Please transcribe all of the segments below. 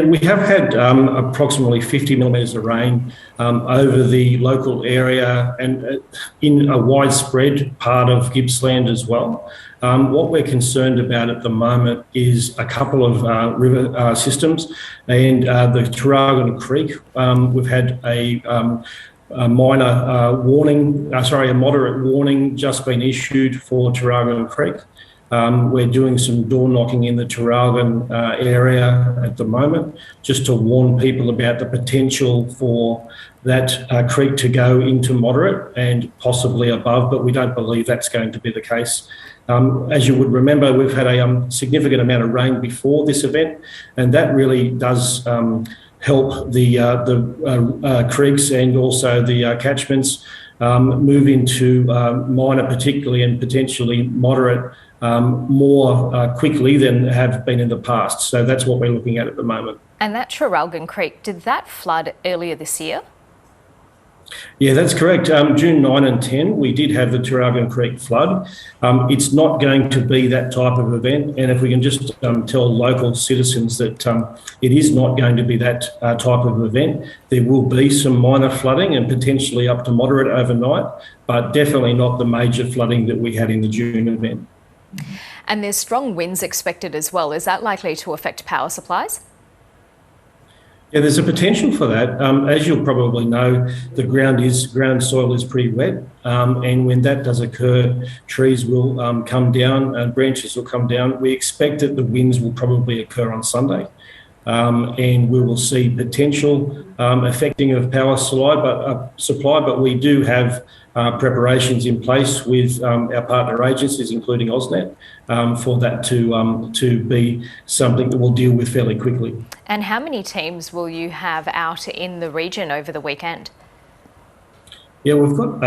we have had approximately 50 millimetres of rain over the local area and in a widespread part of Gippsland as well. What we're concerned about at the moment is a couple of river systems and the Traralgon Creek. We've had a moderate warning just been issued for Traralgon Creek. We're doing some door knocking in the Traralgon area at the moment, just to warn people about the potential for that creek to go into moderate and possibly above, but we don't believe that's going to be the case. As you would remember, we've had a significant amount of rain before this event, and that really does help the creeks and also the catchments move into minor particularly and potentially moderate more quickly than have been in the past. So that's what we're looking at the moment. And that Traralgon Creek, did that flood earlier this year? Yeah, that's correct. June 9 and 10, we did have the Traralgon Creek flood. It's not going to be that type of event, and if we can just tell local citizens that it is not going to be that type of event. There will be some minor flooding and potentially up to moderate overnight, but definitely not the major flooding that we had in the June event. And there's strong winds expected as well. Is that likely to affect power supplies? Yeah, there's a potential for that. As you'll probably know, the ground soil is pretty wet, and when that does occur, trees will come down and branches will come down. We expect that the winds will probably occur on Sunday, and we will see potential affecting of power supply, but we do have preparations in place with our partner agencies, including AusNet, for that to be something that we'll deal with fairly quickly. And how many teams will you have out in the region over the weekend? Yeah, we've got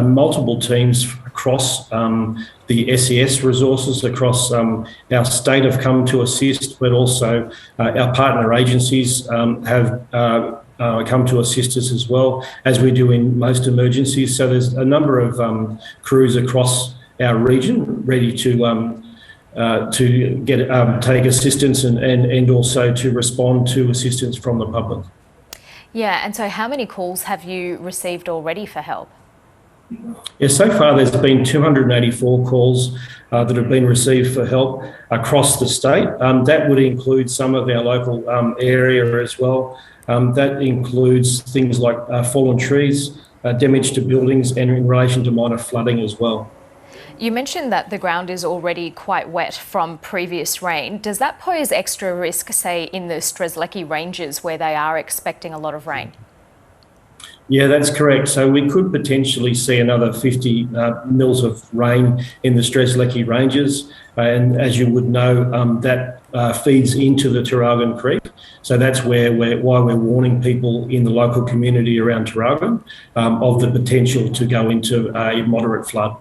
multiple teams across the SES resources across our state have come to assist, but also our partner agencies have come to assist us as well, as we do in most emergencies. So there's a number of crews across our region ready to take assistance and also to respond to assistance from the public. Yeah, and so how many calls have you received already for help? Yeah, so far there's been 284 calls that have been received for help across the state. That would include some of our local area as well. That includes things like fallen trees, damage to buildings, and in relation to minor flooding as well. You mentioned that the ground is already quite wet from previous rain. Does that pose extra risk, say, in the Strzelecki Ranges where they are expecting a lot of rain? Yeah, that's correct. So we could potentially see another 50 mils of rain in the Strzelecki Ranges. And as you would know, that feeds into the Traralgon Creek. So that's why we're warning people in the local community around Traralgon of the potential to go into a moderate flood.